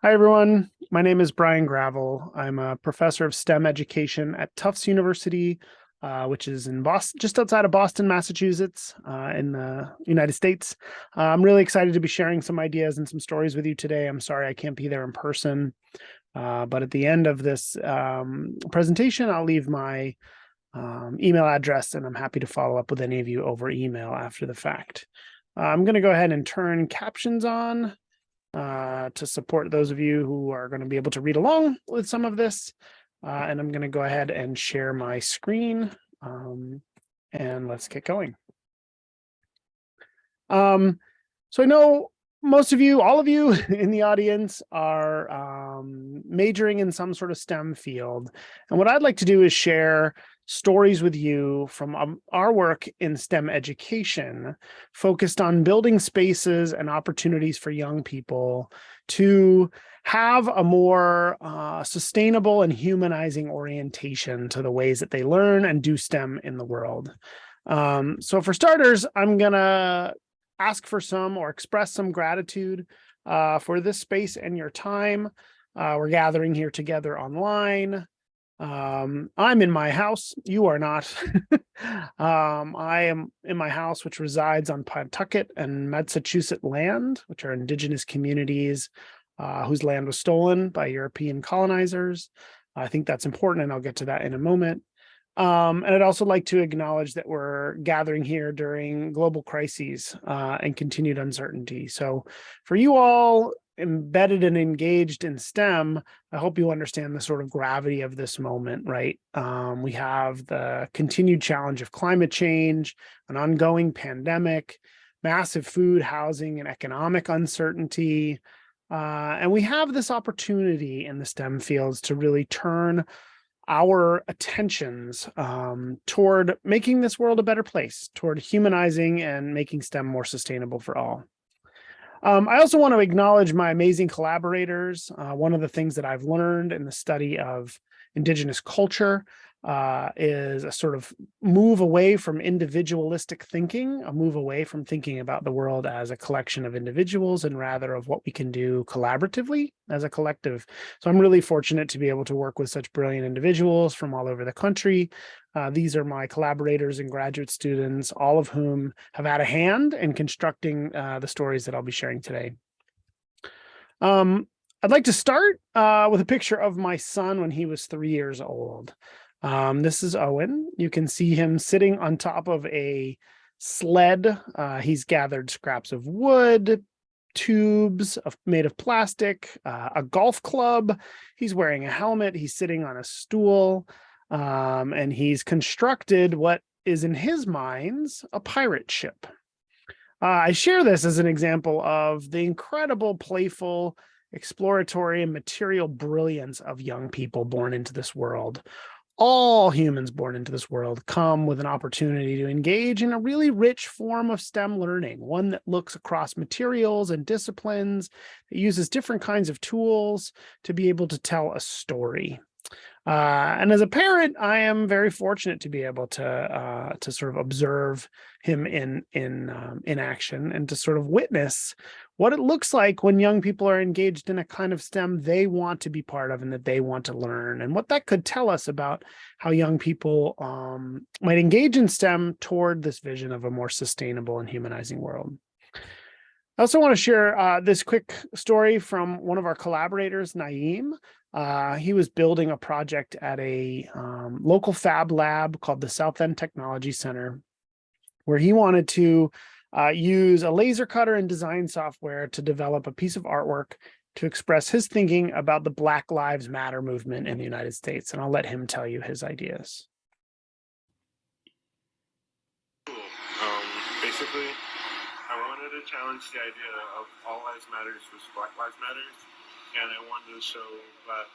Hi, everyone. My name is Brian Gravel. I'm a professor of STEM education at Tufts University, which is in Boston, just outside of Boston, Massachusetts, in the United States. I'm really excited to be sharing some ideas and some stories with you today. I'm sorry I can't be there in person, but at the end of this presentation, I'll leave my email address, and I'm happy to follow up with any of you over email after the fact. I'm going to go ahead and turn captions on to support those of you who are going to be able to read along with some of this. And I'm going to go ahead and share my screen, and let's get going. So I know most of you, all of you in the audience are majoring in some sort of STEM field. And what I'd like to do is share stories with you from our work in STEM education, focused on building spaces and opportunities for young people to have a more sustainable and humanizing orientation to the ways that they learn and do STEM in the world. So for starters, I'm going to ask for some or express some gratitude for this space and your time. We're gathering here together online. I'm in my house. You are not. I am in my house, which resides on Pawtucket and Massachusetts land, which are indigenous communities whose land was stolen by European colonizers. I think that's important, and I'll get to that in a moment. And I'd also like to acknowledge that we're gathering here during global crises and continued uncertainty. So for you all embedded and engaged in STEM, I hope you understand the sort of gravity of this moment, right? We have the continued challenge of climate change, an ongoing pandemic, massive food, housing, and economic uncertainty. And we have this opportunity in the STEM fields to really turn our attentions toward making this world a better place, toward humanizing and making STEM more sustainable for all. I also want to acknowledge my amazing collaborators. One of the things that I've learned in the study of Indigenous culture is a sort of move away from individualistic thinking, a move away from thinking about the world as a collection of individuals and rather of what we can do collaboratively as a collective. So I'm really fortunate to be able to work with such brilliant individuals from all over the country. These are my collaborators and graduate students, all of whom have had a hand in constructing the stories that I'll be sharing today. I'd like to start with a picture of my son when he was 3 years old. This is Owen. You can see him sitting on top of a sled. He's gathered scraps of wood, tubes made of plastic, a golf club. He's wearing a helmet. He's sitting on a stool, and he's constructed what is in his minds a pirate ship. I share this as an example of the incredible, playful, exploratory, and material brilliance of young people born into this world. All humans born into this world come with an opportunity to engage in a really rich form of STEM learning, one that looks across materials and disciplines, that uses different kinds of tools to be able to tell a story. And as a parent, I am very fortunate to be able to sort of observe him in action and to sort of witness what it looks like when young people are engaged in a kind of STEM they want to be part of and that they want to learn, and what that could tell us about how young people might engage in STEM toward this vision of a more sustainable and humanizing world. I also want to share this quick story from one of our collaborators, Naeem. He was building a project at a local fab lab called the South End Technology Center, where he wanted to use a laser cutter and design software to develop a piece of artwork to express his thinking about the Black Lives Matter movement in the United States. And I'll let him tell you his ideas. Basically, I wanted to challenge the idea of all lives matters versus Black Lives Matters, and I wanted to show that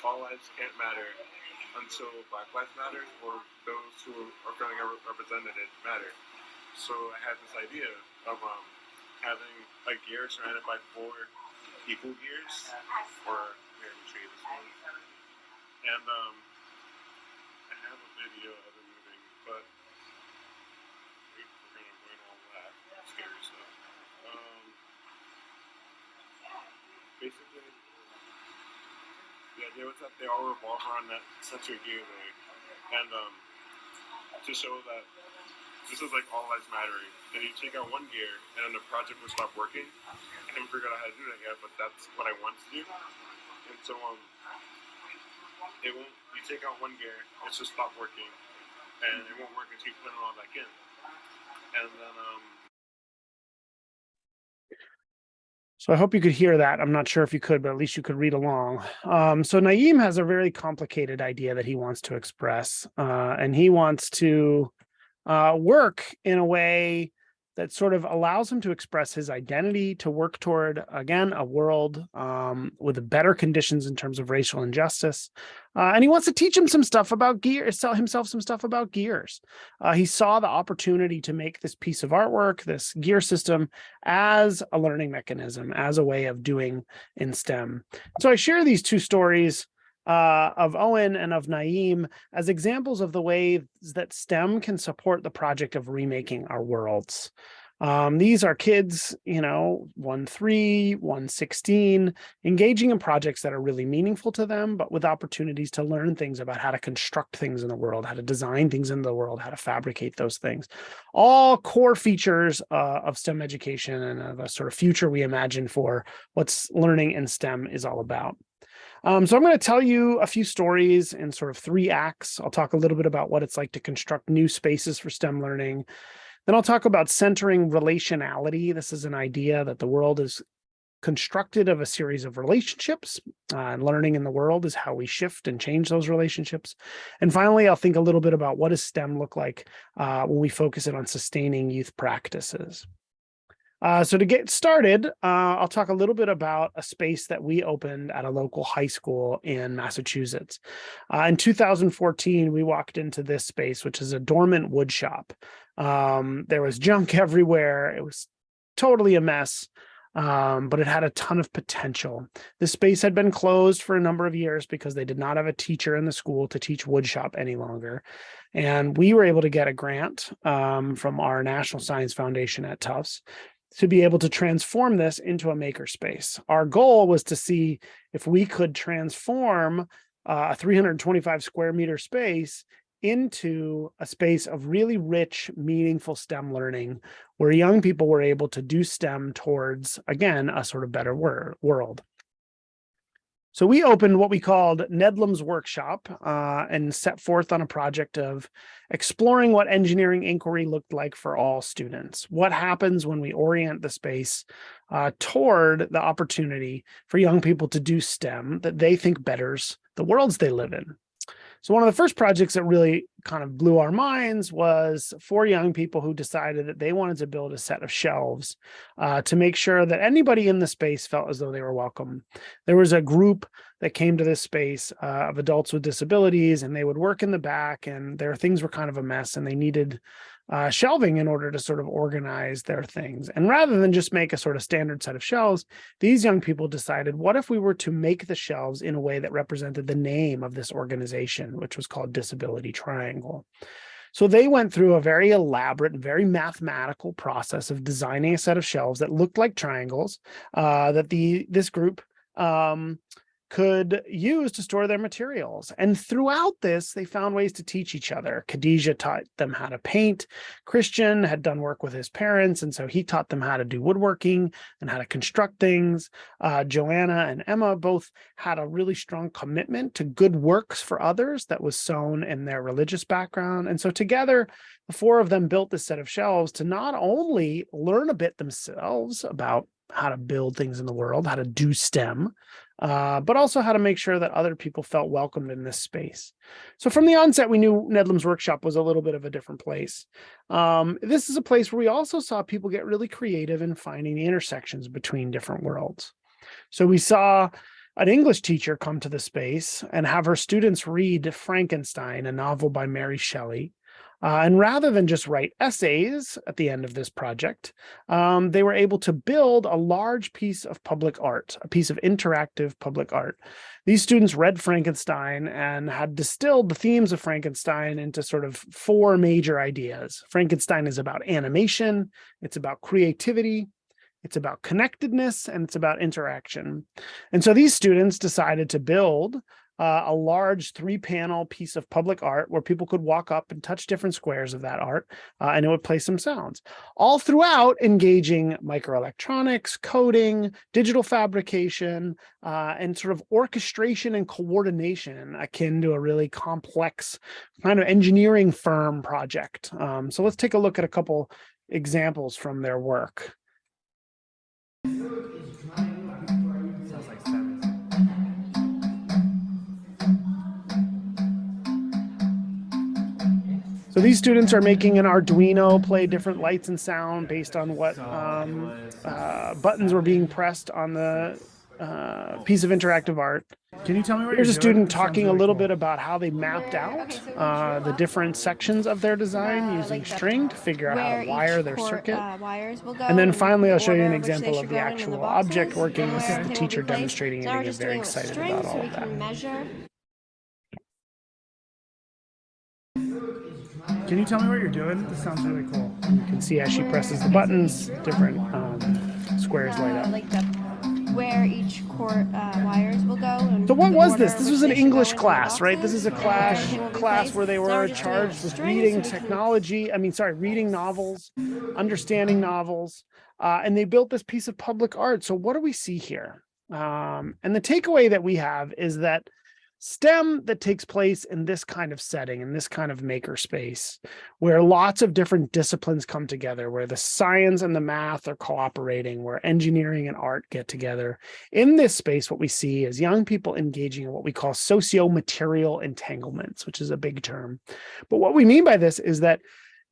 all lives can't matter until Black Lives Matter or those who are feeling represented matter. So I had this idea of having a gear surrounded by 4 equal gears, or here, let me show you this one. And I have a video of it moving, but we're gonna avoid all that scary stuff. Basically, idea was that they all revolve around that sensor gear there, and to show that this is like all lives matter. And you take out one gear, and then the project will stop working. I haven't figured out how to do that yet, but that's what I want to do. And so it won't. You take out one gear, it's just stop working, and it won't work until you put it all back in. And then So I hope you could hear that. I'm not sure if you could, but at least you could read along. So Naeem has a very complicated idea that he wants to express, and he wants to work in a way that sort of allows him to express his identity, to work toward, again, a world with better conditions in terms of racial injustice. And he wants to teach him some stuff about gears, tell himself some stuff about gears. He saw the opportunity to make this piece of artwork, this gear system, as a learning mechanism, as a way of doing in STEM. So I share these two stories of Owen and of Naeem as examples of the ways that STEM can support the project of remaking our worlds. These are kids, 1-3, 1-16, engaging in projects that are really meaningful to them, but with opportunities to learn things about how to construct things in the world, how to design things in the world, how to fabricate those things. All core features of STEM education and of a sort of future we imagine for what's learning in STEM is all about. So I'm going to tell you a few stories in sort of 3 acts. I'll talk a little bit about what it's like to construct new spaces for STEM learning. Then I'll talk about centering relationality. This is an idea that the world is constructed of a series of relationships, and learning in the world is how we shift and change those relationships. And finally, I'll think a little bit about what does STEM look like when we focus it on sustaining youth practices. So to get started, I'll talk a little bit about a space that we opened at a local high school in Massachusetts. In 2014, we walked into this space, which is a dormant wood shop. There was junk everywhere. It was totally a mess, but it had a ton of potential. This space had been closed for a number of years because they did not have a teacher in the school to teach wood shop any longer. And we were able to get a grant from our National Science Foundation at Tufts to be able to transform this into a makerspace. Our goal was to see if we could transform a 325 square meter space into a space of really rich, meaningful STEM learning, where young people were able to do STEM towards, again, a sort of better world. So we opened what we called Nedlam's Workshop and set forth on a project of exploring what engineering inquiry looked like for all students. What happens when we orient the space toward the opportunity for young people to do STEM that they think betters the worlds they live in. So one of the first projects that really kind of blew our minds was 4 young people who decided that they wanted to build a set of shelves to make sure that anybody in the space felt as though they were welcome. There was a group that came to this space of adults with disabilities, and they would work in the back, and their things were kind of a mess, and they needed shelving in order to sort of organize their things. And rather than just make a sort of standard set of shelves, these young people decided, what if we were to make the shelves in a way that represented the name of this organization, which was called Disability Triangle? So they went through a very elaborate and very mathematical process of designing a set of shelves that looked like triangles that this group could use to store their materials. And throughout this, they found ways to teach each other. Khadijah taught them how to paint. Christian had done work with his parents, and so he taught them how to do woodworking and how to construct things. Joanna and Emma both had a really strong commitment to good works for others that was sown in their religious background. And so together, the 4 of them built this set of shelves to not only learn a bit themselves about how to build things in the world, how to do STEM, but also how to make sure that other people felt welcomed in this space. So from the onset, we knew Nedlam's Workshop was a little bit of a different place. This is a place where we also saw people get really creative in finding the intersections between different worlds. So we saw an English teacher come to the space and have her students read Frankenstein, a novel by Mary Shelley. And rather than just write essays at the end of this project, they were able to build a large piece of public art, a piece of interactive public art. These students read Frankenstein and had distilled the themes of Frankenstein into sort of 4 major ideas. Frankenstein is about animation, it's about creativity, it's about connectedness, and it's about interaction. And so these students decided to build a large 3-panel piece of public art where people could walk up and touch different squares of that art, and it would play some sounds. All throughout engaging microelectronics, coding, digital fabrication, and sort of orchestration and coordination akin to a really complex kind of engineering firm project. So let's take a look at a couple examples from their work. Sounds like STEM. So these students are making an Arduino play different lights and sound based on what buttons were being pressed on the piece of interactive art. Can you tell me what Here's a you're doing? student This sounds talking a really little cool. bit about how they mapped out the different sections of their design using like the string to figure out how where to wire each their circuit. wires will go, And then finally, I'll show you an order in which they example of should the go in actual the boxes, object working. and This is where the they will teacher be placed. demonstrating it So and now we're getting just very doing it with excited string, about so all we of that. can measure. Can you tell me what you're doing? This sounds really cool. You can see as she presses the buttons, different squares light up. Like where each wires will go. And So what the was order this? in This which was an they should go English in the class, right? This is a boxes, and everything will be class placed. where they So now were we're just doing it with charged with string, reading so we can- reading novels, understanding novels, and they built this piece of public art. So what do we see here? And the takeaway that we have is that STEM that takes place in this kind of setting, in this kind of maker space, where lots of different disciplines come together, where the science and the math are cooperating, where engineering and art get together. In this space, what we see is young people engaging in what we call socio-material entanglements, which is a big term. But what we mean by this is that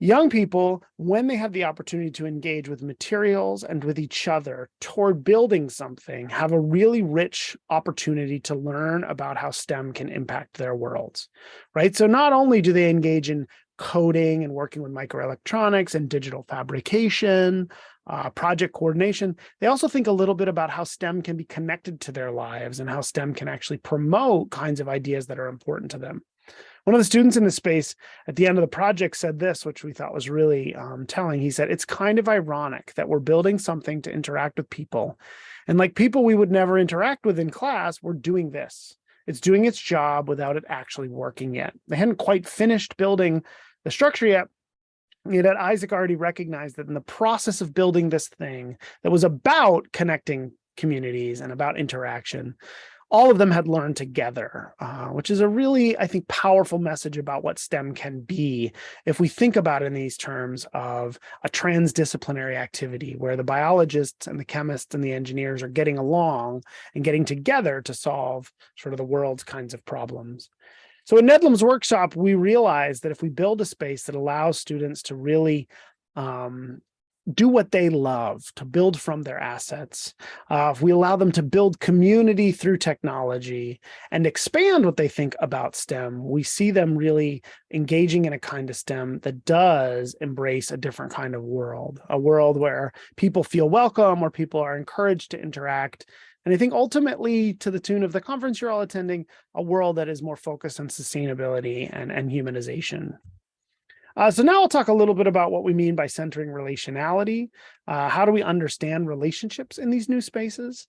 young people, when they have the opportunity to engage with materials and with each other toward building something, have a really rich opportunity to learn about how STEM can impact their worlds, right? So not only do they engage in coding and working with microelectronics and digital fabrication, project coordination, they also think a little bit about how STEM can be connected to their lives and how STEM can actually promote kinds of ideas that are important to them. One of the students in this space at the end of the project said this, which we thought was really telling. He said, it's kind of ironic that we're building something to interact with people. And like people we would never interact with in class, we're doing this. It's doing its job without it actually working yet. They hadn't quite finished building the structure yet. Yet Isaac already recognized that in the process of building this thing that was about connecting communities and about interaction, all of them had learned together, which is a really, I think, powerful message about what STEM can be if we think about it in these terms of a transdisciplinary activity where the biologists and the chemists and the engineers are getting along and getting together to solve sort of the world's kinds of problems. So in Nedlam's workshop, we realized that if we build a space that allows students to really do what they love, to build from their assets, if we allow them to build community through technology and expand what they think about STEM, we see them really engaging in a kind of STEM that does embrace a different kind of world, a world where people feel welcome, where people are encouraged to interact. And I think ultimately, to the tune of the conference you're all attending, a world that is more focused on sustainability and humanization. So now I'll talk a little bit about what we mean by centering relationality. How do we understand relationships in these new spaces?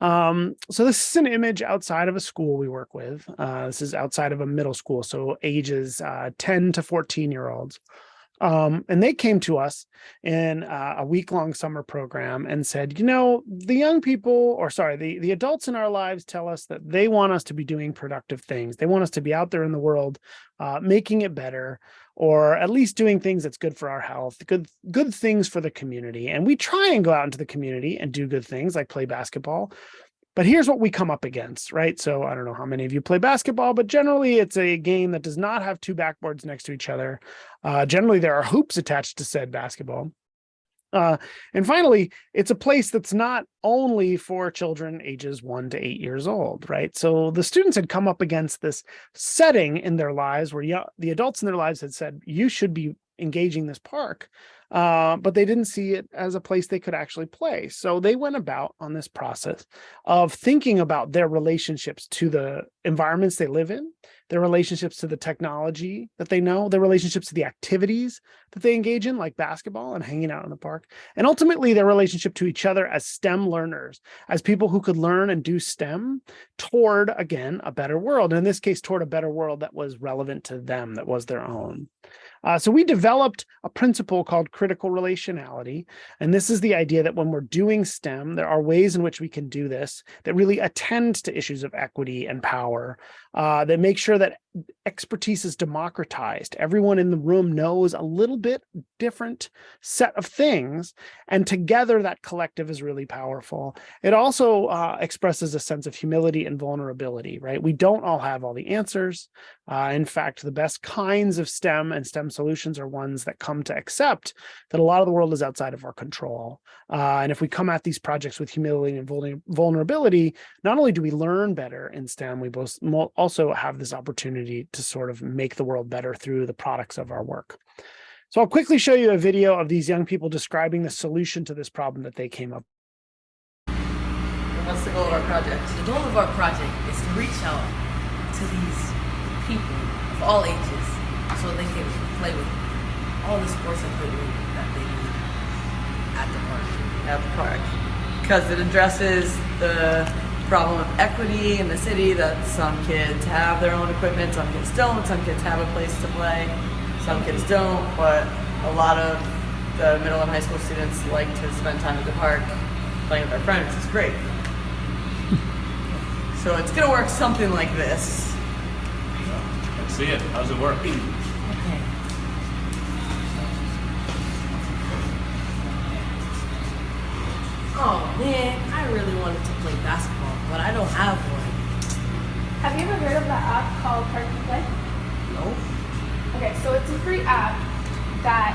So this is an image outside of a school we work with. This is outside of a middle school, so ages 10 to 14-year-olds. And they came to us in a week-long summer program and said, you know, the adults in our lives tell us that they want us to be doing productive things. They want us to be out there in the world, making it better, or at least doing things that's good for our health, good things for the community. And we try and go out into the community and do good things like play basketball. But here's what we come up against, right? So I don't know how many of you play basketball, but generally it's a game that does not have two backboards next to each other. Generally, there are hoops attached to said basketball. And finally, it's a place that's not only for children ages 1 to 8 years old, right? So the students had come up against this setting in their lives where the adults in their lives had said, you should be engaging this park. But they didn't see it as a place they could actually play. So they went about on this process of thinking about their relationships to the environments they live in, their relationships to the technology that they know, their relationships to the activities that they engage in, like basketball and hanging out in the park, and ultimately their relationship to each other as STEM learners, as people who could learn and do STEM toward, again, a better world. And in this case, toward a better world that was relevant to them, that was their own. So we developed a principle called critical relationality. And this is the idea that when we're doing STEM, there are ways in which we can do this that really attend to issues of equity and power, that make sure that expertise is democratized. Everyone in the room knows a little bit different set of things, and together that collective is really powerful. It also expresses a sense of humility and vulnerability, right? We don't all have all the answers. In fact, the best kinds of STEM and STEM solutions are ones that come to accept that a lot of the world is outside of our control. And if we come at these projects with humility and vulnerability, not only do we learn better in STEM, we both also have this opportunity to sort of make the world better through the products of our work. So I'll quickly show you a video of these young people describing the solution to this problem that they came up with. What's the goal of our project? The goal of our project is to reach out to these people of all ages so they can play with all the sports equipment that they need at the park. At the park. Because it addresses the problem of equity in the city, that some kids have their own equipment, some kids don't, some kids have a place to play, some kids don't, but a lot of the middle and high school students like to spend time at the park playing with their friends. It's great. So it's gonna work something like this. Let's see it. How's it work? Okay. Oh man, I really wanted to play basketball, but I don't have one. Have you ever heard of that app called Park and Play? No? Okay, so it's a free app that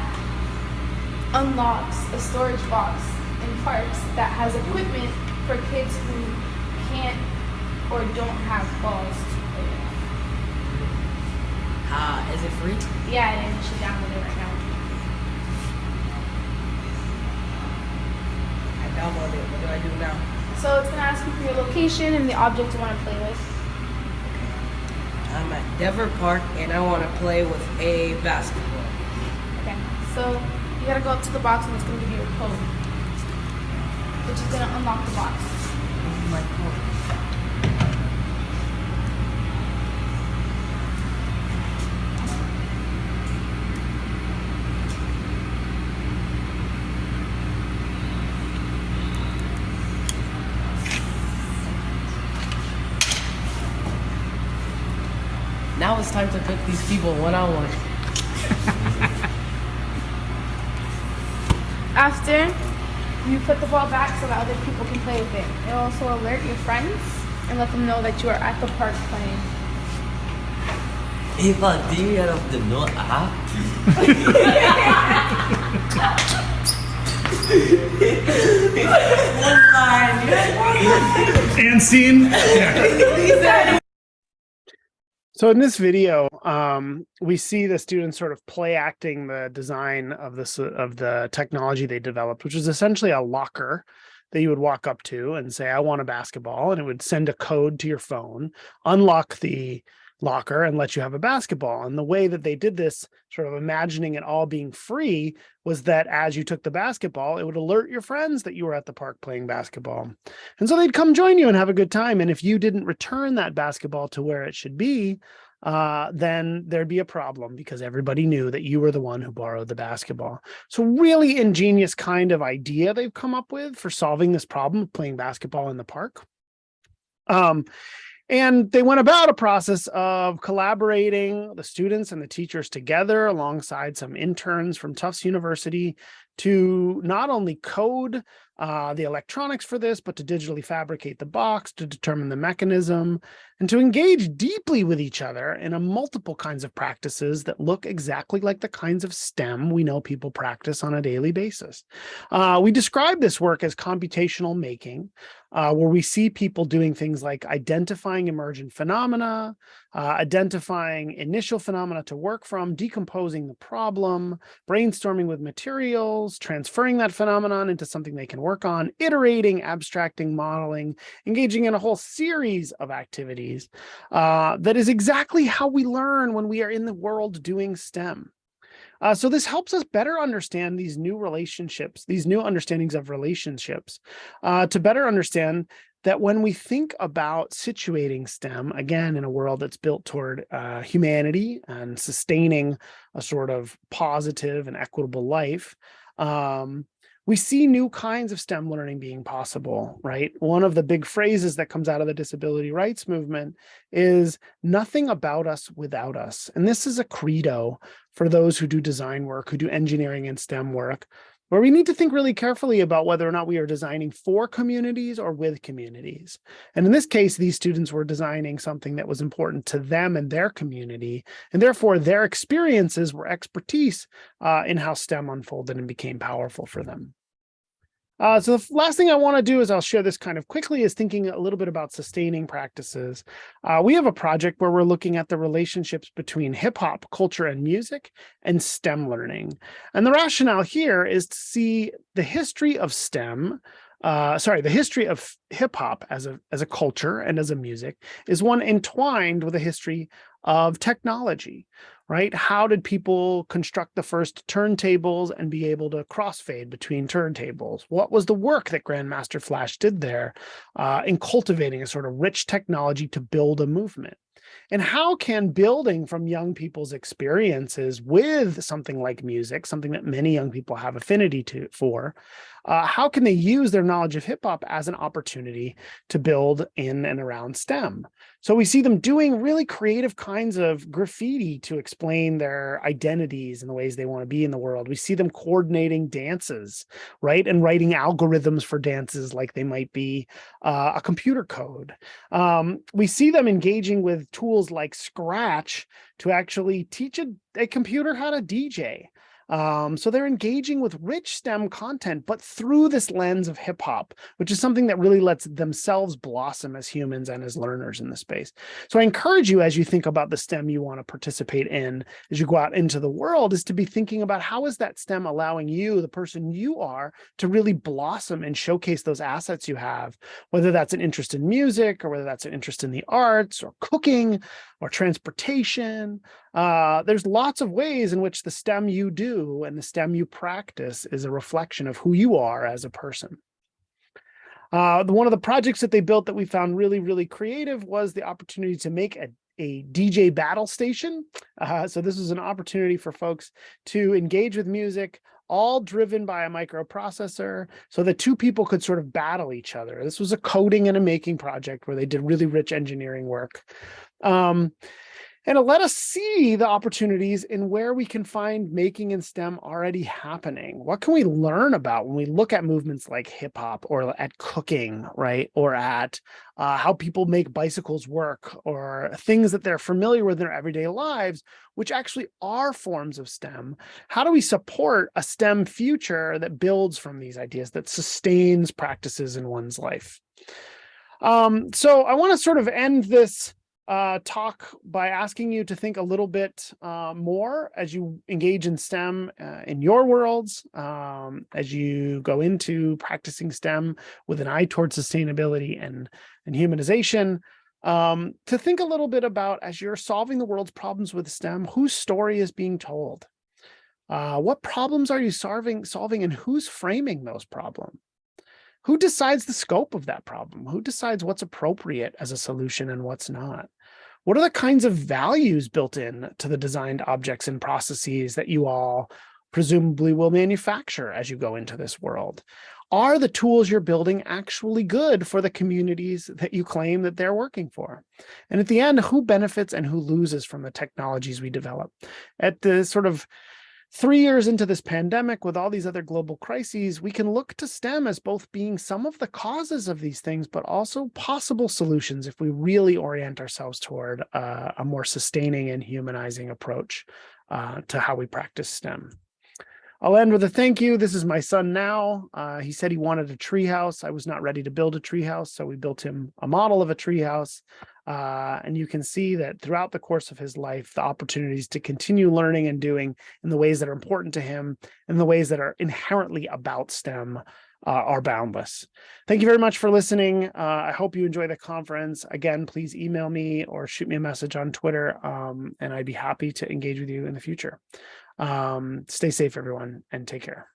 unlocks a storage box in parks that has equipment for kids who can't or don't have balls to play with. Is it free? Yeah, it is. You should download it right now. I downloaded it. What do I do now? So it's gonna ask you for your location and the object you want to play with. I'm at Dever Park and I want to play with a basketball. Okay, so you gotta go up to the box and it's gonna give you a code, which is gonna unlock the box. Oh my God. Now it's time to cook these people one-on-one. After you put the ball back so that other people can play with it. It'll also alert your friends and let them know that you are at the park playing. Eva, do you have the no app? And scene. Yeah. So in this video, we see the students sort of play acting the design of the technology they developed, which is essentially a locker that you would walk up to and say, I want a basketball, and it would send a code to your phone, unlock the locker, and let you have a basketball. And the way that they did this, sort of imagining it all being free, was that as you took the basketball, it would alert your friends that you were at the park playing basketball. And so they'd come join you and have a good time. And if you didn't return that basketball to where it should be, then there'd be a problem because everybody knew that you were the one who borrowed the basketball. So really ingenious kind of idea they've come up with for solving this problem of playing basketball in the park. And they went about a process of collaborating the students and the teachers together alongside some interns from Tufts University to not only code the electronics for this, but to digitally fabricate the box, to determine the mechanism, and to engage deeply with each other in a multiple kinds of practices that look exactly like the kinds of STEM we know people practice on a daily basis. We describe this work as computational making, where we see people doing things like identifying emergent phenomena, identifying initial phenomena to work from, decomposing the problem, brainstorming with materials, transferring that phenomenon into something they can work on, iterating, abstracting, modeling, engaging in a whole series of activities. That is exactly how we learn when we are in the world doing STEM. So this helps us better understand these new relationships, these new understandings of relationships, to better understand that when we think about situating STEM, again, in a world that's built toward humanity and sustaining a sort of positive and equitable life, we see new kinds of STEM learning being possible, right? One of the big phrases that comes out of the disability rights movement is nothing about us without us. And this is a credo for those who do design work, who do engineering and STEM work, where we need to think really carefully about whether or not we are designing for communities or with communities. And in this case, these students were designing something that was important to them and their community, and therefore their experiences were expertise in how STEM unfolded and became powerful for them. So the last thing I want to do is I'll share this kind of quickly is thinking a little bit about sustaining practices. We have a project where we're looking at the relationships between hip hop, culture, and music and STEM learning. And the rationale here is to see the history of STEM, the history of hip hop as a culture and as a music is one entwined with a history of technology, right? How did people construct the first turntables and be able to crossfade between turntables? What was the work that Grandmaster Flash did there in cultivating a sort of rich technology to build a movement? And how can building from young people's experiences with something like music, something that many young people have affinity for, how can they use their knowledge of hip hop as an opportunity to build in and around STEM? So we see them doing really creative kinds of graffiti to explain their identities and the ways they want to be in the world. We see them coordinating dances, right? And writing algorithms for dances like they might be a computer code. We see them engaging with tools like Scratch to actually teach a computer how to DJ. So they're engaging with rich STEM content, but through this lens of hip hop, which is something that really lets themselves blossom as humans and as learners in the space. So I encourage you, as you think about the STEM you want to participate in, as you go out into the world, is to be thinking about how is that STEM allowing you, the person you are, to really blossom and showcase those assets you have, whether that's an interest in music or whether that's an interest in the arts or cooking or transportation. There's lots of ways in which the STEM you do and the STEM you practice is a reflection of who you are as a person. One of the projects that they built that we found really, really creative was the opportunity to make a DJ battle station. So this was an opportunity for folks to engage with music, all driven by a microprocessor, so that two people could sort of battle each other. This was a coding and a making project where they did really rich engineering work. And it let us see the opportunities in where we can find making in STEM already happening. What can we learn about when we look at movements like hip hop or at cooking, right? Or at how people make bicycles work or things that they're familiar with in their everyday lives, which actually are forms of STEM. How do we support a STEM future that builds from these ideas, that sustains practices in one's life? So I want to sort of end this talk by asking you to think a little bit more as you engage in STEM in your worlds, as you go into practicing STEM with an eye towards sustainability and humanization, to think a little bit about, as you're solving the world's problems with STEM, whose story is being told? What problems are you solving and who's framing those problems? Who decides the scope of that problem? Who decides what's appropriate as a solution and what's not? What are the kinds of values built in to the designed objects and processes that you all presumably will manufacture as you go into this world? Are the tools you're building actually good for the communities that you claim that they're working for? And at the end, who benefits and who loses from the technologies we develop? At the sort of 3 years into this pandemic, with all these other global crises, we can look to STEM as both being some of the causes of these things, but also possible solutions if we really orient ourselves toward a more sustaining and humanizing approach to how we practice STEM. I'll end with a thank you. This is my son now. He said he wanted a tree house. I was not ready to build a tree house, so we built him a model of a tree house. And you can see that throughout the course of his life, the opportunities to continue learning and doing in the ways that are important to him and the ways that are inherently about STEM are boundless. Thank you very much for listening. I hope you enjoy the conference. Again, please email me or shoot me a message on Twitter, and I'd be happy to engage with you in the future. Stay safe, everyone, and take care.